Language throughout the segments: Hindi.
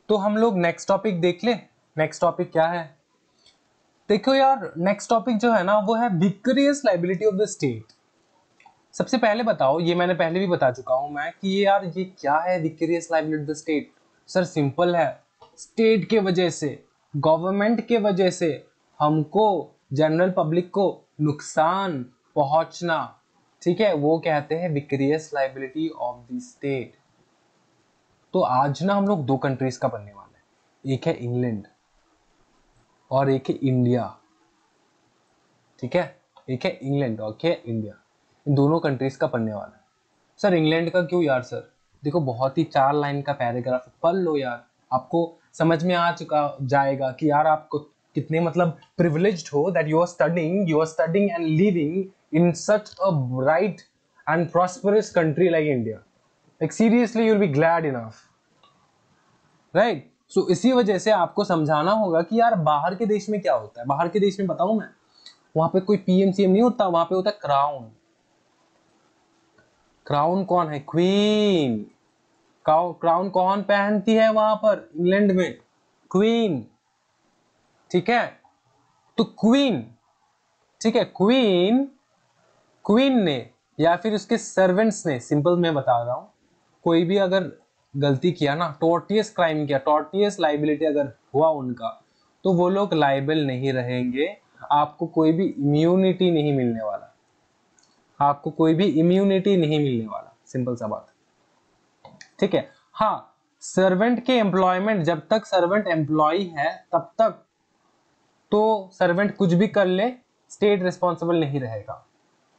तो हम लोग नेक्स्ट टॉपिक देख ले। नेक्स्ट टॉपिक क्या है? देखो यार, नेक्स्ट टॉपिक जो है ना वो है vicarious liability of the state. सबसे पहले बताओ, ये मैंने पहले भी बता चुका हूं मैं कि ये यार ये क्या है vicarious liability of the state. Sir simple है, स्टेट के वजह से, गवर्नमेंट के वजह से हमको, जनरल पब्लिक को नुकसान पहुंचना, ठीक है, वो कहते हैं विक्रियस लायबिलिटी ऑफ द स्टेट। तो आज ना हम लोग दो कंट्रीज का पढ़ने वाले हैं, एक है इंग्लैंड और एक है इंडिया। ठीक है, एक है इंग्लैंड और एक है इंडिया, इन दोनों कंट्रीज का पढ़ने वाला है। सर इंग्लैंड का क्यों यार? सर देखो, बहुत ही 4 लाइन का पैराग्राफ पढ़ लो यार, आपको समझ में आ चुका जाएगा कि यार आपको कितने मतलब प्रिविलेज्ड हो that you are studying and living in such a bright and prosperous country like India. Like seriously you will be glad enough, right? So इसी वजह से आपको समझाना होगा कि यार बाहर के देश में क्या होता है। बाहर के देश में बताऊं मैं, वहां पे कोई पीएम सीएम नहीं होता, वहां पे होता है क्राउन। क्राउन कौन है? क्वीन। क्राउन कौन पहनती है वहां पर इंग्लैंड में? क्वीन। ठीक है, तो क्वीन, ठीक है, क्वीन, क्वीन ने या फिर उसके सर्वेंट्स ने, सिंपल मैं बता रहा हूं, कोई भी अगर गलती किया ना, टॉर्टियस क्राइम किया, टॉर्टियस लाइबिलिटी अगर हुआ उनका, तो वो लोग लाइबल नहीं रहेंगे। आपको कोई भी इम्यूनिटी नहीं मिलने वाला, आपको कोई भी इम्यूनिटी नहीं मिलने वाला, सिंपल सा बात। ठीक है, हाँ, सर्वेंट के एम्प्लॉयमेंट, जब तक सर्वेंट एम्प्लॉय है तब तक तो सर्वेंट कुछ भी कर ले, स्टेट रिस्पॉन्सिबल नहीं रहेगा।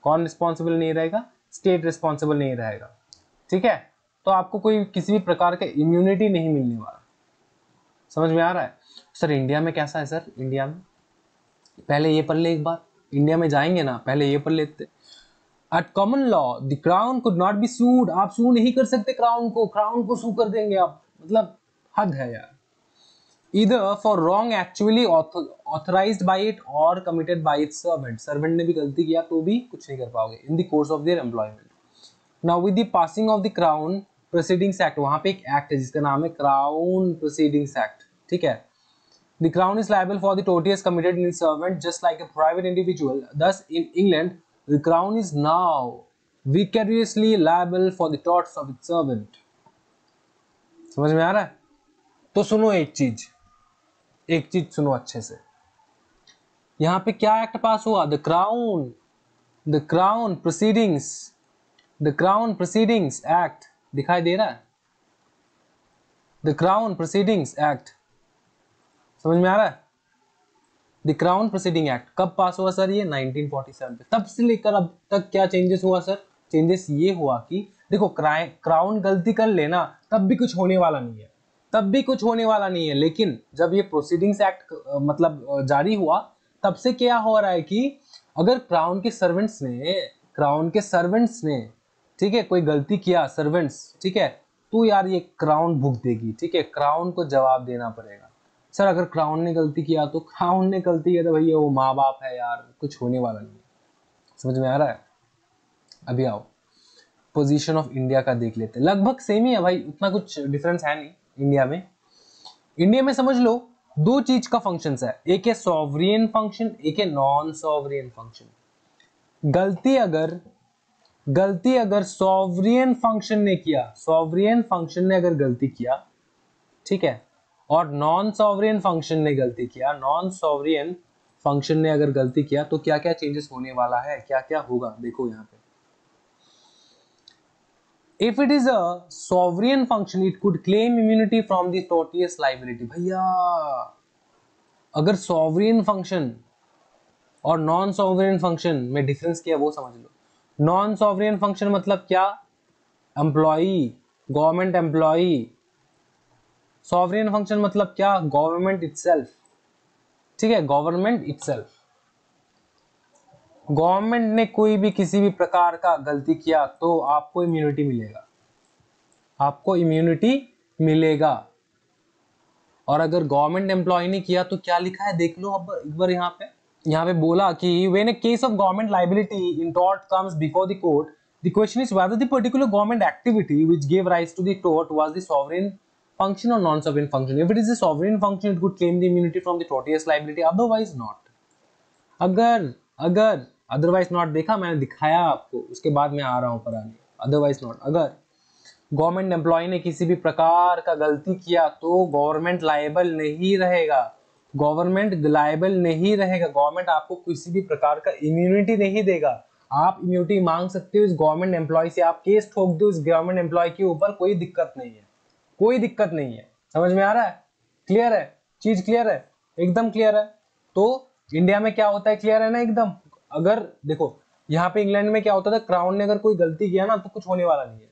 कौन रिस्पॉन्सिबल नहीं रहेगा? स्टेट रिस्पॉन्सिबल नहीं रहेगा। ठीक है, तो आपको कोई किसी भी प्रकार का इम्यूनिटी नहीं मिलने वाला। समझ में आ रहा है? सर इंडिया में कैसा है? सर इंडिया में पहले ये पढ़ ले एक बार, इंडिया में जाएंगे ना, पहले ये पढ़ लेते। At common law the crown could not be sued. आप सू नहीं कर सकते क्राउन को, क्राउन को सू कर देंगे आप, मतलब हद है यार। Either for wrong actually authorized by it or committed by its servant. Servant ने भी गलती किया तो भी कुछ नहीं कर पाओगे in the course of their employment. Now with the passing of the Crown Proceedings Act, वहां पे एक एक्ट है जिसका नाम है Crown Proceedings Act, ठीक है? The Crown is liable for the tortious committed in its servant just like a private individual. Thus in England the Crown is now vicariously liable for the torts of its servant. समझ में आ रहा है? तो सुनो एक चीज सुनो अच्छे से। यहां पे क्या एक्ट पास हुआ? द क्राउन प्रोसीडिंग्स एक्ट, दिखाई दे रहा है? द क्राउन प्रोसीडिंग्स एक्ट, समझ में आ रहा है? द क्राउन प्रोसीडिंग एक्ट कब पास हुआ सर? ये 1947 पे। तब से लेकर अब तक क्या चेंजेस हुआ सर? चेंजेस ये हुआ कि देखो, क्राउन गलती कर लेना तब भी कुछ होने वाला नहीं है, तब भी कुछ होने वाला नहीं है। लेकिन जब ये प्रोसीडिंग्स एक्ट मतलब जारी हुआ, तब से क्या हो रहा है कि अगर क्राउन के सर्वेंट्स ने ठीक है कोई गलती किया, सर्वेंट्स, ठीक है, तो यार ये क्राउन भुगत देगी। ठीक है, क्राउन को जवाब देना पड़ेगा। सर अगर क्राउन ने गलती किया तो क्राउन ने गलती किया तो भैया वो माँ बाप है यार, कुछ होने वाला नहीं है। समझ में आ रहा है? अभी आओ पोजीशन ऑफ इंडिया का देख लेते हैं। लगभग सेम ही है भाई, उतना कुछ डिफरेंस है नहीं इंडिया में समझ लो दो चीज का फंक्शंस है, एक है सॉवरियन फंक्शन, एक है नॉन सॉवरियन फंक्शन। गलती अगर सॉवरियन फंक्शन ने किया, सॉवरियन फंक्शन ने अगर गलती किया, ठीक है, और नॉन सॉवरियन फंक्शन ने गलती किया, नॉन सॉवरियन फंक्शन ने अगर गलती किया, तो क्या क्या चेंजेस होने वाला है, क्या क्या होगा, देखो यहां पे। If it is a sovereign function, it could claim immunity from the tortious liability. भैया अगर sovereign function और नॉन सॉवरेन फंक्शन में डिफरेंस क्या है वो समझ लो। नॉन सॉवरेन फंक्शन मतलब क्या? Employee, government employee. Sovereign function मतलब क्या? Government itself. ठीक है, गवर्नमेंट इटसेल्फ। गवर्नमेंट ने कोई भी किसी भी प्रकार का गलती किया तो आपको इम्यूनिटी मिलेगा, आपको इम्यूनिटी मिलेगा। और अगर गवर्नमेंट एम्प्लॉय ने किया तो क्या लिखा है देख लो अब एक बार। यहाँ पे बोला कि when a case of government liability in tort comes before the court, the question is whether the particular government activity which gave rise to the tort was the sovereign function or non-sovereign function. If it is a sovereign function, it could claim the immunity from the tortious liability, otherwise not. अगर otherwise not देखा, मैंने दिखाया आपको, उसके बाद मैं आ रहा हूं पर आगे. otherwise not, अगर गवर्नमेंट एम्प्लॉय ने किसी भी प्रकार का गलती किया तो गवर्नमेंट लायबल नहीं रहेगा. गवर्नमेंट आपको किसी भी प्रकार का इम्यूनिटी नहीं देगा. आप इम्यूनिटी मांग सकते हो इस गवर्नमेंट एम्प्लॉय से, आप केस ठोक दो इस गवर्नमेंट एम्प्लॉय के ऊपर, कोई दिक्कत नहीं है. समझ में आ रहा है? क्लियर है? चीज क्लियर है? एकदम क्लियर है. तो इंडिया में क्या होता है, क्लियर है ना एकदम. अगर देखो यहाँ पे इंग्लैंड में क्या होता था, क्राउन ने अगर कोई गलती किया ना तो कुछ होने वाला नहीं है,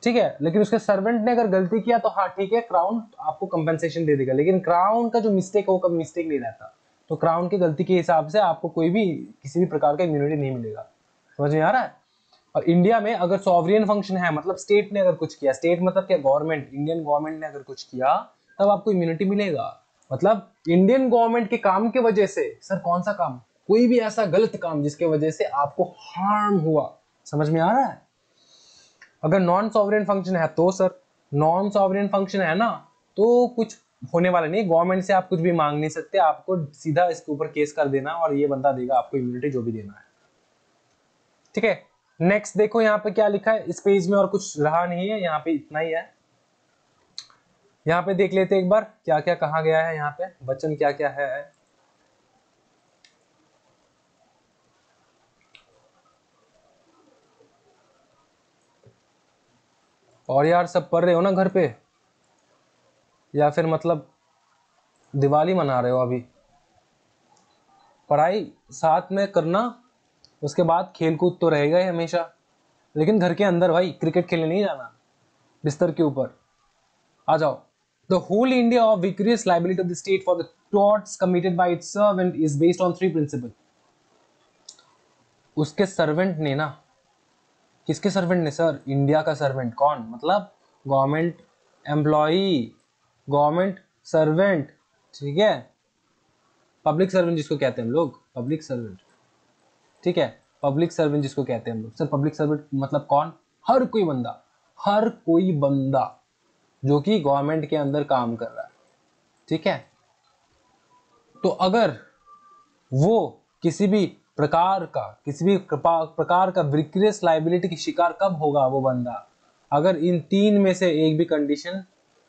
ठीक है. लेकिन उसके सर्वेंट ने अगर गलती किया तो हाँ ठीक है, क्राउन आपको कंपेंसेशन दे देगा. लेकिन क्राउन का जो मिस्टेक है वो कभी मिस्टेक नहीं रहता. तो क्राउन की गलती के हिसाब से आपको कोई भी किसी भी प्रकार का इम्यूनिटी नहीं मिलेगा. समझ में आ रहा है? और इंडिया में अगर सॉवरियन फंक्शन है, मतलब स्टेट ने अगर कुछ किया, स्टेट मतलब क्या, गवर्नमेंट, इंडियन गवर्नमेंट ने अगर कुछ किया तब आपको इम्यूनिटी मिलेगा. मतलब इंडियन गवर्नमेंट के काम की वजह से, सर कौन सा काम, कोई भी ऐसा गलत काम जिसके वजह से आपको हार्म हुआ. समझ में आ रहा है? अगर नॉन सॉवरेन फंक्शन है तो सर, नॉन सॉवरेन फंक्शन है ना तो कुछ होने वाला नहीं. गवर्नमेंट से आप कुछ भी मांग नहीं सकते, आपको सीधा इसके ऊपर केस कर देना और ये बंदा देगा आपको इम्यूनिटी जो भी देना है. ठीक है. नेक्स्ट देखो यहाँ पे क्या लिखा है इस पेज में, और कुछ रहा नहीं है यहाँ पे, इतना ही है. यहाँ पे देख लेते एक बार क्या क्या कहा गया है, यहाँ पे वचन क्या क्या है. और यार सब पढ़ रहे हो ना घर पे, या फिर मतलब दिवाली मना रहे हो अभी? पढ़ाई साथ में करना, उसके बाद खेल कूद तो रहेगा ही हमेशा, लेकिन घर के अंदर भाई, क्रिकेट खेलने नहीं जाना बिस्तर के ऊपर. आ जाओ. The whole India of vicarious liability of the state for the torts committed by its servant is based on 3 principles. उसके सर्वेंट ने ना, किसके सर्वेंट ने सर? इंडिया का सर्वेंट. कौन? मतलब गवर्नमेंट एम्प्लॉई, गवर्नमेंट सर्वेंट, ठीक है. पब्लिक सर्वेंट जिसको कहते हैं हम लोग, पब्लिक सर्वेंट, ठीक है. पब्लिक सर्वेंट जिसको कहते हैं हम लोग. सर पब्लिक सर्वेंट मतलब कौन? हर कोई बंदा जो कि गवर्नमेंट के अंदर काम कर रहा है, ठीक है. तो अगर वो किसी भी प्रकार का विक्रियस लायबिलिटी की शिकार कब होगा वो बंदा? अगर इन 3 में से एक भी कंडीशन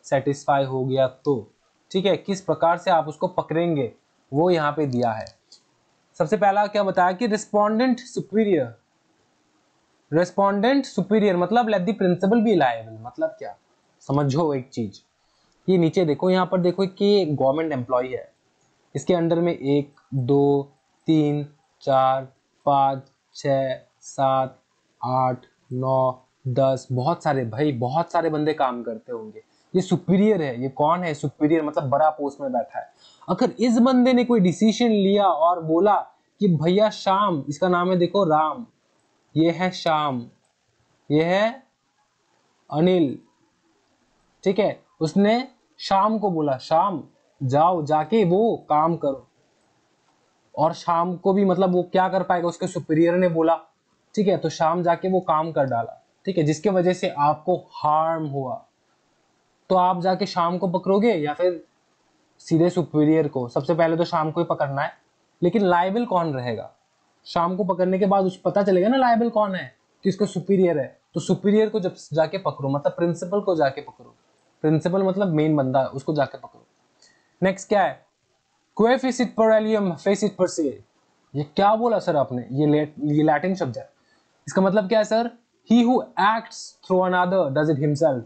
सेटिस्फाई हो गया तो, ठीक है. किस प्रकार से आप उसको पकड़ेंगे वो यहाँ पे दिया है. सबसे पहला क्या बताया कि रिस्पोंडेंट सुपीरियर मतलब let the principal be liable. मतलब क्या, समझो एक चीज. ये नीचे देखो, यहाँ पर देखो कि गवर्नमेंट एम्प्लॉय है, इसके अंडर में 1 2 3 4 5 6 7 8 9 10 बहुत सारे भाई, बहुत सारे बंदे काम करते होंगे. ये सुपीरियर है. ये कौन है? सुपीरियर मतलब बड़ा पोस्ट में बैठा है. अगर इस बंदे ने कोई डिसीजन लिया और बोला कि भैया श्याम, इसका नाम है देखो राम, ये है श्याम, ये है अनिल, ठीक है. उसने शाम को बोला, शाम जाओ जाके वो काम करो, और शाम को भी मतलब वो क्या कर पाएगा, उसके सुपीरियर ने बोला, ठीक है. तो शाम जाके वो काम कर डाला, ठीक है, जिसके वजह से आपको हार्म हुआ. तो आप जाके शाम को पकड़ोगे या फिर सीधे सुपीरियर को? सबसे पहले तो शाम को ही पकड़ना है. लेकिन लायबल कौन रहेगा? शाम को पकड़ने के बाद उस पता चलेगा ना लायबल कौन है, किसको सुपीरियर है. तो सुपीरियर को जब जाके पकड़ो, मतलब प्रिंसिपल को जाके पकड़ो. प्रिंसिपल मतलब मेन बंदा, उसको जाके पकड़ो. नेक्स्ट क्या है? क्वे फेसिट पर एलियम फेसिट पर से. ये क्या बोला सर आपने? ये लैटिन शब्द है. इसका मतलब क्या है sir? He who acts through another does it himself.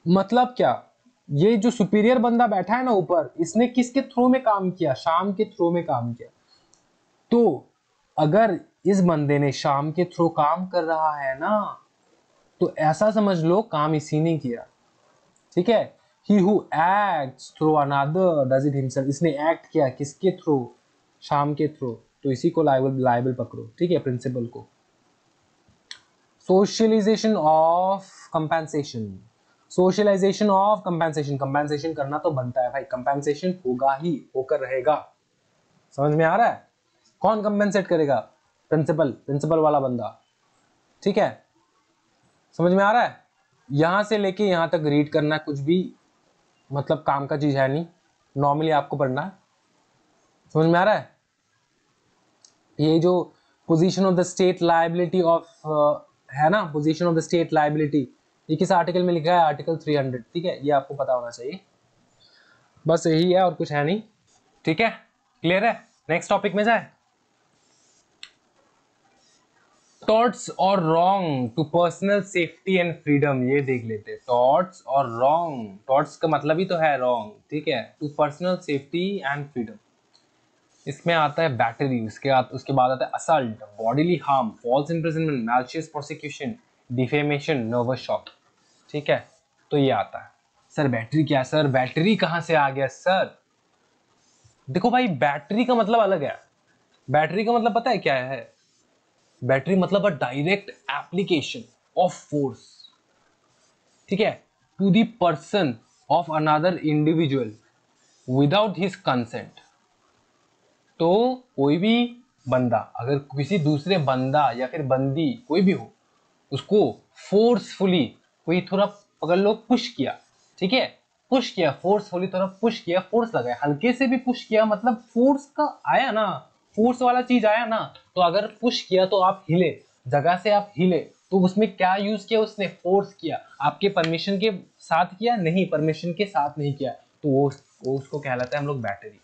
मतलब क्या, ये जो सुपीरियर बंदा बैठा है ना ऊपर, इसने किसके थ्रू में काम किया? शाम के थ्रू में काम किया. तो अगर इस बंदे ने शाम के थ्रू काम कर रहा है ना, तो ऐसा समझ लो काम इसी ने किया, ठीक है. He who acts through another does it himself. इसने एक्ट किया किसके थ्रू? शाम के थ्रू. तो इसी को लायबल पकड़ो, ठीक है, प्रिंसिपल को. Socialisation of compensation. कंपेंसेशन करना तो बनता है भाई. कंपेंसेशन होगा ही, होकर रहेगा. समझ में आ रहा है? कौन कंपेंसेट करेगा? प्रिंसिपल वाला बंदा, ठीक है. समझ में आ रहा है? यहां से लेके यहां तक रीड करना, कुछ भी मतलब काम का चीज है नहीं, नॉर्मली आपको पढ़ना है। समझ में आ रहा है? ये जो position of the state liability of है ना, position of the state liability, ये किस आर्टिकल में लिखा है? आर्टिकल 300। ठीक है, ये आपको पता होना चाहिए, बस यही है और कुछ है नहीं। ठीक है, क्लियर है? नेक्स्ट टॉपिक में जाए। थॉट्स और wrong to personal safety and freedom, ये देख लेते हैं। थॉट्स और रॉन्ग, थॉट्स का मतलब ही तो है रॉन्ग, ठीक है, to personal safety and freedom. इसमें आता है बैटरी, उसके बाद आता है assault, bodily harm, false imprisonment, malicious prosecution, defamation, nervous shock. ठीक है, तो ये आता है। सर बैटरी क्या? सर बैटरी कहां से आ गया सर? देखो भाई, बैटरी का मतलब अलग है। बैटरी का मतलब पता है क्या है? बैटरी मतलब a direct application of force, ठीक है, to the person of another individual without his consent. तो कोई भी बंदा, अगर किसी दूसरे बंदा या फिर बंदी कोई भी हो, उसको फोर्सफुली कोई थोड़ा पकड़ लो, पुश किया, ठीक है, पुश किया फोर्सफुली, थोड़ा पुश किया, फोर्स लगाया, हल्के से भी पुश किया, मतलब फोर्स का आया ना, फोर्स वाला चीज आया ना, तो अगर पुश किया तो आप हिले, जगह से आप हिले, तो उसमें क्या यूज किया? उसने फोर्स किया। आपके परमिशन के साथ किया? नहीं, परमिशन के साथ नहीं किया, तो वो उसको कहलाता है हम लोग बैटरी।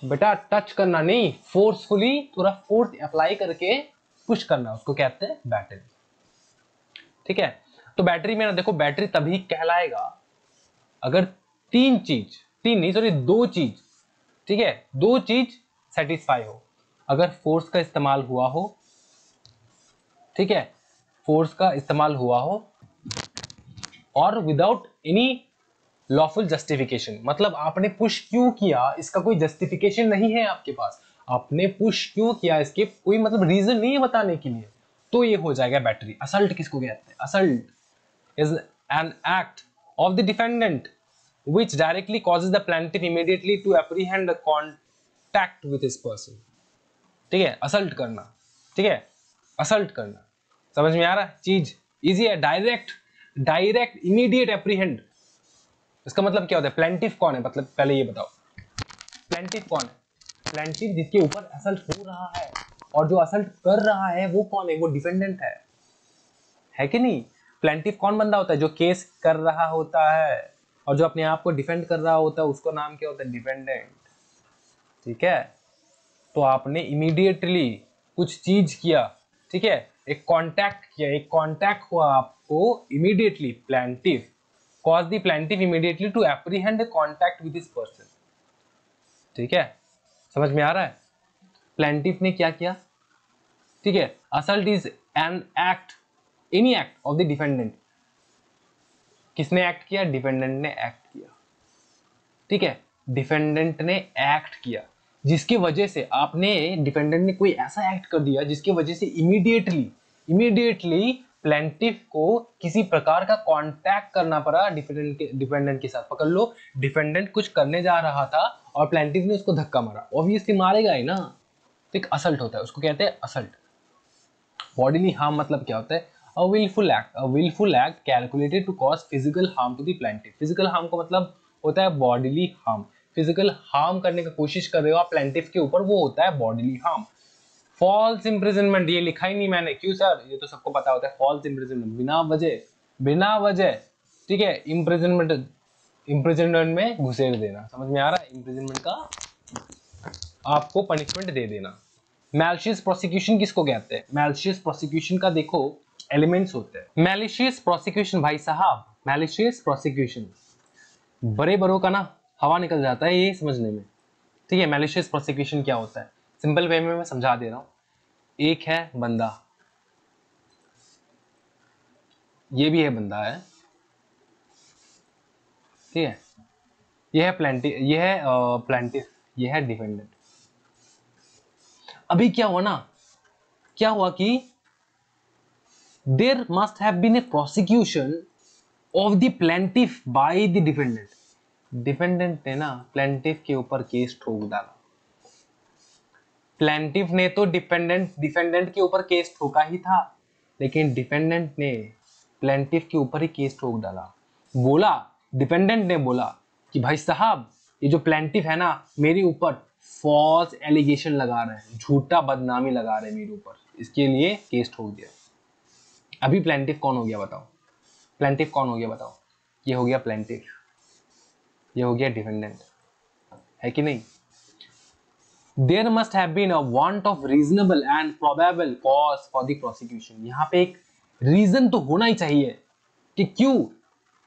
बेटा टच करना नहीं, फोर्सफुली थोड़ा फोर्स अप्लाई करके पुश करना, उसको कहते हैं बैटरी। ठीक है, तो बैटरी में ना देखो, बैटरी तभी कहलाएगा अगर तीन नहीं सॉरी दो चीज, ठीक है, दो चीज सेटिस्फाई हो। अगर फोर्स का इस्तेमाल हुआ हो, ठीक है, फोर्स का इस्तेमाल हुआ हो, और विदाउट एनी लॉफुल जस्टिफिकेशन, मतलब आपने पुश क्यों किया इसका कोई जस्टिफिकेशन नहीं है आपके पास, आपने पुश क्यों किया इसके कोई मतलब रीजन नहीं है बताने के लिए, तो ये हो जाएगा बैटरी। असल्ट किसको कहते हैं? Assault is an act of the defendant which directly causes the plaintiff immediately to apprehend the contact with his person। ठीक है, असल्ट करना, ठीक है, असल्ट करना, समझ में आ रहा है? चीज इजी है, डायरेक्ट, डायरेक्ट इमीडिएट एप्रीहेंड। इसका मतलब क्या होता है? प्लेंटिफ कौन है? मतलब पहले ये बताओ, प्लेंटिफ कौन है? प्लेंटिफ जिसके ऊपर असल्ट हो रहा है, और जो असल्ट कर रहा है वो कौन है? वो डिफेंडेंट है कि नहीं? प्लेंटिफ कौन बंदा होता है? जो केस कर रहा होता है, और जो अपने आप को डिफेंड कर रहा होता है उसको नाम क्या होता है? डिफेंडेंट। ठीक है, तो आपने इमीडिएटली कुछ चीज किया, ठीक है, एक कांटेक्ट किया, एक कांटेक्ट हुआ आपको, immediately plaintiff cause the plaintiff immediately to apprehend the contact with this person. ठीक है, समझ में आ रहा है? प्लेंटिफ ने क्या किया? ठीक है, assault is an act, any act of the defendant. किसने एक्ट किया? डिफेंडेंट ने एक्ट किया। ठीक है, डिफेंडेंट ने एक्ट किया, जिसकी वजह से आपने, डिफेंडेंट ने कोई ऐसा एक्ट कर दिया जिसकी वजह से इमीडिएटली प्लेंटिफ को किसी प्रकार का कांटेक्ट करना पड़ा डिफेंडेंट के साथ। पकड़ लो, डिफेंडेंट कुछ करने जा रहा था और प्लेंटिफ ने उसको धक्का मारा, ऑब्वियसली मारेगा ही ना, तो एक असल्ट होता है, उसको कहते हैं असल्ट। बॉडीली हार्म मतलब क्या होता है? A wilful act calculated to cause physical harm to the plaintiff. Physical harm का मतलब होता है बॉडीली हार्म, फिजिकल हार्म करने की कोशिश कर रहे हो आप प्लेंटिफ के ऊपर, वो होता है बॉडीली हार्म। फॉल्स इम्प्रिजनमेंट, ये लिखा ही नहीं मैंने, क्यों सर? ये तो सबको पता होता है, फॉल्स इम्प्रिजनमेंट, बिना वजह, ठीक है, इम्प्रिजनमेंट में घुसेड़ देना, समझ में आ रहा है? इम्प्रिजनमेंट का आपको पनिशमेंट दे देना। मैलिशियस प्रोसिक्यूशन किसको कहते हैं? मैलिशियस प्रोसिक्यूशन का देखो एलिमेंट्स होते हैं। मैलिशियस प्रोसिक्यूशन भाई साहब, मैलिशियस प्रोसिक्यूशन, बड़े बड़ों का ना हवा निकल जाता है ये समझने में। ठीक है, मैलिशियस प्रोसिक्यूशन क्या होता है? सिंपल वे में मैं समझा दे रहा हूं। एक है बंदा, ये भी है बंदा है, ठीक है, ये है प्लेंटिफ, ये है डिफेंडेंट। अभी क्या हुआ ना, क्या हुआ कि there must have been a prosecution of the plaintiff by the defendant. Defendant ने ना प्लेंटिफ के ऊपर केस ठोक डाला। प्लेंटिफ ने तो डिफेंडेंट के ऊपर केस ठोका ही था, लेकिन डिफेंडेंट ने प्लेंटिफ के ऊपर ही केस ठोक डाला। बोला, डिफेंडेंट ने बोला कि भाई साहब ये जो प्लेंटिफ है ना मेरे ऊपर फॉल्स एलिगेशन लगा रहे हैं, झूठा बदनामी लगा रहे हैं मेरे ऊपर, इसके लिए केस ठोक दिया। अभी प्लेंटिफ कौन हो गया बताओ? प्लेंटिफ कौन हो गया बताओ? ये हो गया प्लेंटिफ, ये हो गया डिफेंडेंट, है कि नहीं? There must have been a want of reasonable and probable cause for the prosecution। यहाँ पे एक रीजन तो होना ही चाहिए कि क्यों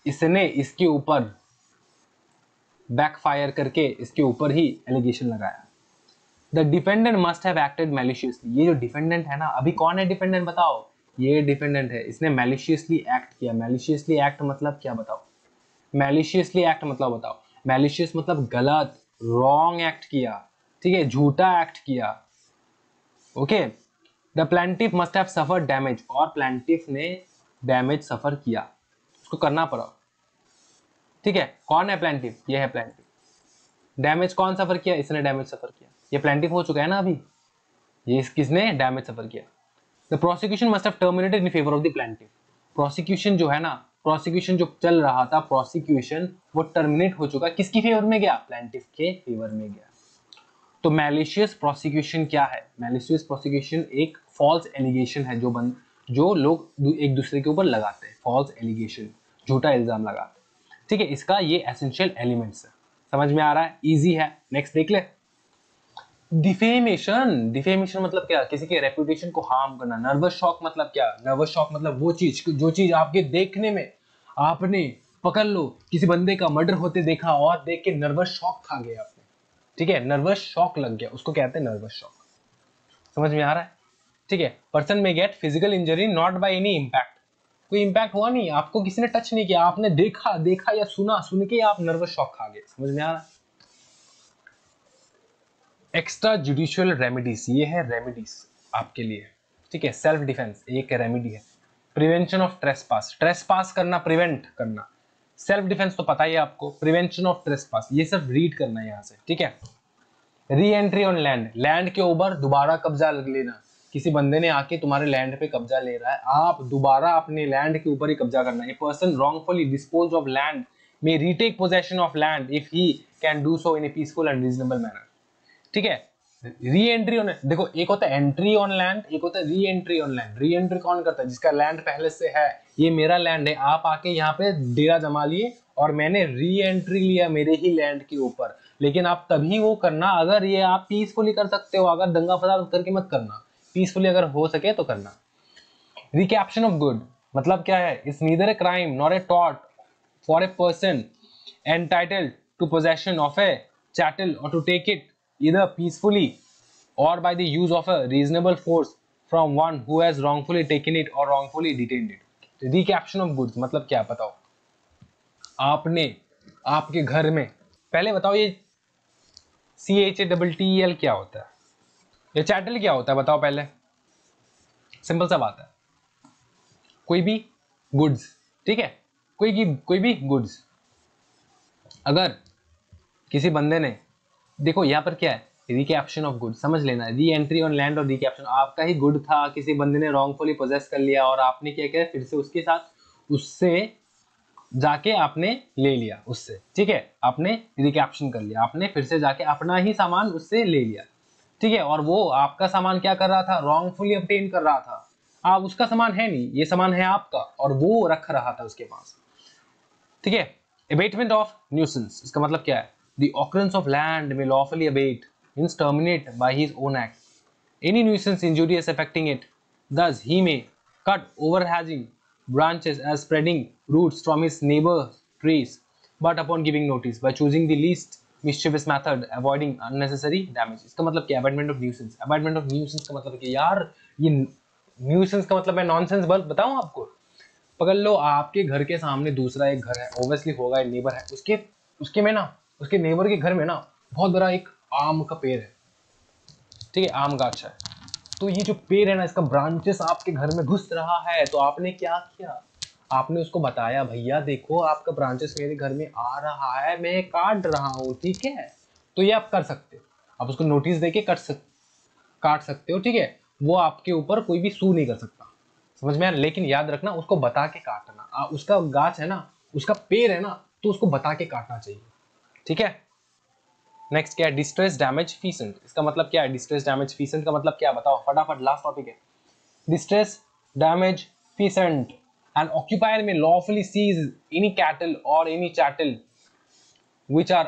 इसने इसके ऊपर बैकफायर करके इसके ऊपर ही एलिगेशन लगाया। The defendant must have acted maliciously. ये जो डिफेंडेंट है ना, अभी कौन है डिफेंडेंट बताओ? ये डिफेंडेंट है, इसने मैलिशियसली एक्ट किया। मैलिशियसली एक्ट मतलब क्या बताओ? मैलिशियसली एक्ट मतलब बताओ? मैलिशियस मतलब गलत, रॉन्ग एक्ट किया, ठीक है, झूठा एक्ट किया। Okay, the plaintiff must have suffered damage, और प्लेंटिफ ने डैमेज सफर किया, उसको करना पड़ा, ठीक है। कौन है प्लेंटिफ? ये है प्लेंटिफ। डैमेज कौन सफर किया? इसने डैमेज सफर किया। ये प्लेंटिफ हो चुका है ना अभी, ये किसने डैमेज सफर किया। The prosecution must have terminated in favour of the plaintiff. Prosecution जो है ना, प्रोसिक्यूशन जो चल रहा था, प्रोसिक्यूशन वो टर्मिनेट हो चुका, किसकी फेवर में गया? प्लेंटिफ के फेवर में गया। तो मैलिशियस प्रोसिक्यूशन क्या है? मैलिशियस प्रोसिक्यूशन एक फॉल्स एलिगेशन है जो लोग एक दूसरे के ऊपर लगाते हैं, फॉल्स एलिगेशन, झूठा इल्जाम लगाते हैं, ठीक है। इसका ये एसेंशियल एलिमेंट्स है, समझ में आ रहा है? इजी है। नेक्स्ट देख ले। डिफेमेशन। डिफेमेशन मतलब क्या? किसी के रेपुटेशन को हार्म करना। नर्वस शॉक मतलब क्या? नर्वस शॉक मतलब वो चीज जो चीज आपके देखने में, आपने पकड़ लो किसी बंदे का मर्डर होते देखा और देख के नर्वस शॉक खा गए आपने, ठीक है, नर्वस शॉक लग गया, उसको कहते हैं नर्वस शॉक। समझ में आ रहा है? ठीक है। पर्सन में gate physical injury not by any impact. कोई इंपैक्ट हुआ नहीं, आपको किसी ने टच नहीं किया, आपने देखा या सुन के आप नर्वस शॉक खा गए। समझ में आ रहा है? एक्स्ट्रा जुडिशियल रेमेडीज, ये है रेमेडीज आपके लिए, ठीक है। सेल्फ डिफेंस एक रेमेडी है। प्रिवेंशन ऑफ ट्रेसपास, ट्रेसपास करना, प्रिवेंट करना। सेल्फ डिफेंस तो पता ही है आपको। प्रिवेंशन ऑफ ट्रेसपास ये सब रीड करना है यहाँ से, ठीक है। Re entry on land, land के ऊपर दोबारा कब्जा लेना। किसी बंदे ने आके तुम्हारे लैंड पे कब्जा ले रहा है, आप दोबारा अपने लैंड के ऊपर ही कब्जा करना। A person wrongfully dispose of land may retake possession of land if he can do so in A peaceful and reasonable manner, ठीक है। री एंट्री ऑन, देखो एक होता है एंट्री ऑन लैंड, एक होता है re entry on land. Re entry कौन करता है? जिसका लैंड पहले से है, ये मेरा लैंड है, आप आके यहाँ पे डेरा जमा लिए और मैंने री एंट्री लिया मेरे ही लैंड के ऊपर। लेकिन आप तभी वो करना अगर ये आप पीसफुली कर सकते हो, अगर दंगा फसाद करके मत करना, पीसफुली अगर हो सके तो करना। रिकैप्शन ऑफ गुड मतलब क्या है? It's neither a crime nor a टॉट for a person entitled to possession of a chattel और to take it either peacefully or by the use of a reasonable force from one who has wrongfully taken it or wrongfully detained it। Recaption of goods मतलब क्या बताओ? आपने आपके घर में, पहले बताओ ये CHATTEL क्या होता है, ये चैटल क्या होता है बताओ पहले? सिंपल सा बात है, कोई भी गुड्स, ठीक है, कोई भी गुड्स, अगर किसी बंदे ने, देखो यहाँ पर क्या है, रिकैप्शन ऑफ गुड, समझ लेना। री एंट्री ऑन लैंड और रिकैप्शन, आपका ही गुड था, किसी बंदे ने रॉन्गफुली पोजेस कर लिया और आपने क्या किया, फिर से उसके साथ उससे जाके आपने ले लिया उससे, ठीक है, आपने रिकैप्शन कर लिया, आपने फिर से जाके अपना ही सामान उससे ले लिया, ठीक है। और वो आपका सामान क्या कर रहा था? रॉन्गफुली ऑब्टेन कर रहा था। आप उसका सामान है नहीं, ये सामान है आपका, और वो रख रहा था उसके पास, ठीक है। अबेटमेंट ऑफ न्यूसेंस, इसका मतलब क्या है? The occurrence of land may lawfully abate, means terminate by his own act, any nuisance injurious affecting it. Thus, he may cut overhanging branches as spreading roots from his neighbor's trees, but upon giving notice, by choosing the least mischievous method, avoiding unnecessary damage। इसका मतलब क्या? abatement of nuisance। abatement of nuisance का मतलब क्या यार? ये nuisance का मतलब है nonsense। बल्ब बताऊं आपको? पकड़ लो आपके घर के सामने दूसरा एक घर है, ऑब्वियसली होगा, नेबर है, उसके में ना, उसके नेबर के घर में ना बहुत बड़ा एक आम का पेड़ है, ठीक है, आम गाछ है। तो ये जो पेड़ है ना, इसका ब्रांचेस आपके घर में घुस रहा है, तो आपने क्या किया? आपने उसको बताया, भैया देखो आपका ब्रांचेस मेरे घर में आ रहा है, मैं काट रहा हूँ, ठीक है। तो ये आप कर सकते हो, आप उसको नोटिस देके काट सकते हो, ठीक है। वो आपके ऊपर कोई भी सू नहीं कर सकता, समझ में आया? लेकिन याद रखना उसको बता के काटना। उसका गाछ है ना, उसका पेड़ है ना, तो उसको बता के काटना चाहिए, ठीक है। नेक्स्ट क्या है? Distress damage feasant. इसका मतलब क्या है? डिस्ट्रेस डैमेज फीसेंट का मतलब क्या है बताओ फटाफट, लास्ट टॉपिक है। Distress damage feasant, an occupier may lawfully seize any cattle or any chattel which are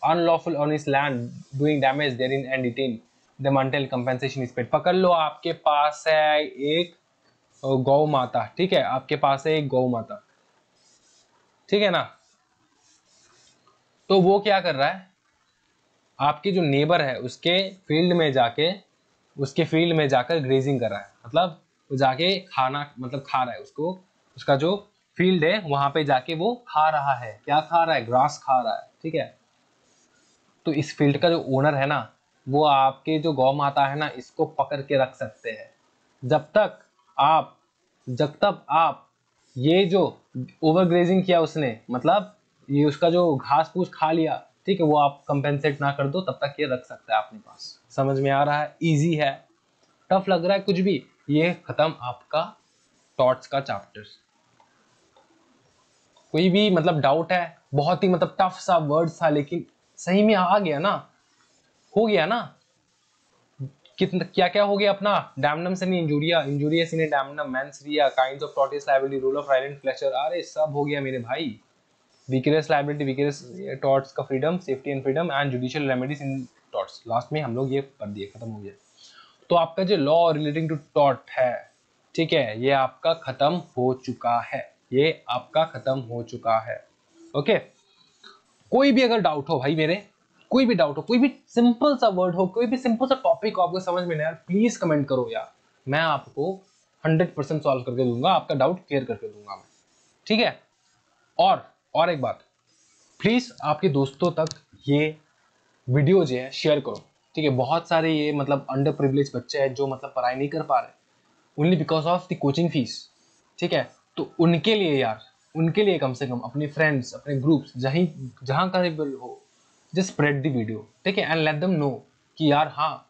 unlawful on his land doing damage therein and detain them until compensation is paid। पकड़ लो, आपके पास है एक गौ माता, ठीक है, आपके पास है एक गौ माता, ठीक है ना। तो वो क्या कर रहा है, आपके जो नेबर है उसके फील्ड में जाके, उसके फील्ड में जाकर ग्रेजिंग कर रहा है, मतलब वो जाके खाना, मतलब खा रहा है उसको, उसका जो फील्ड है वहां पे जाके वो खा रहा है। क्या खा रहा है? ग्रास खा रहा है, ठीक है। तो इस फील्ड का जो ओनर है ना, वो आपके जो गौ माता है ना, इसको पकड़ के रख सकते हैं जब तक आप ये जो ओवर ग्रेजिंग किया उसने, मतलब ये उसका जो घास फूस खा लिया, ठीक है, वो आप कंपेंसेट ना कर दो, तब तक ये रख सकता है अपने पास। समझ में आ रहा है? इजी है? टफ लग रहा है कुछ भी? ये खत्म आपका टॉर्ट्स का चैप्टर। कोई भी मतलब डाउट है? बहुत ही मतलब टफ सा वर्ड था, लेकिन सही में आ गया ना, हो गया ना। कितना क्या क्या हो गया अपना? Damnum sine injuria, injuria sine damnum, mens rea, kinds of tortious liability, rule of Rylands and Fletcher, अरे सब हो गया मेरे भाई। विकरस लायबिलिटी, विकरस टॉर्ट्स का freedom, safety and freedom and judicial remedies in torts, last में हम लोग ये पढ़ दिए, खत्म हो गया। तो आपका जो लॉ रिलेटिंग टू टॉर्ट है, ठीक है, ये आपका खत्म हो चुका है, ये आपका खत्म हो चुका है। ओके, कोई भी अगर डाउट हो भाई मेरे, कोई भी डाउट हो, कोई भी सिंपल सा वर्ड हो, कोई भी सिंपल सा टॉपिक हो आपको समझ में नहीं यार, प्लीज कमेंट करो यार, मैं आपको 100% सॉल्व करके दूंगा, आपका डाउट क्लियर करके दूंगा मैं, ठीक है। और एक बात, प्लीज आपके दोस्तों तक ये वीडियो जो है शेयर करो, ठीक है। बहुत सारे ये मतलब अंडर प्रिविलेज बच्चे हैं जो मतलब पढ़ाई नहीं कर पा रहे, only because of the coaching fees, ठीक है। तो उनके लिए यार, उनके लिए कम से कम अपने फ्रेंड्स, अपने ग्रुप्स, जहां का हो, जस्ट स्प्रेड द वीडियो, ठीक है, एंड लेट देम नो कि यार हाँ,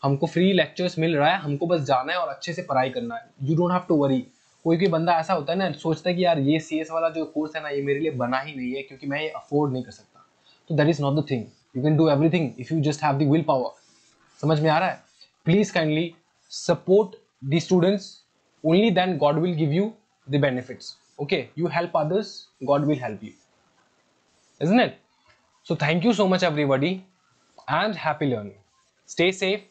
हमको फ्री लेक्चर्स मिल रहा है, हमको बस जाना है और अच्छे से पढ़ाई करना है, you don't have to worry. कोई बंदा ऐसा होता है ना, सोचता है कि यार ये CS वाला जो कोर्स है ना, ये मेरे लिए बना ही नहीं है क्योंकि मैं ये अफोर्ड नहीं कर सकता। तो that is not the thing, you can do everything if you just have the will power. समझ में आ रहा है? Please kindly support the students, only then God will give you the benefits. Okay, you help others, God will help you, isn't it? So thank you so much everybody and happy learning. Stay safe,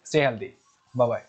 stay healthy. Bye bye.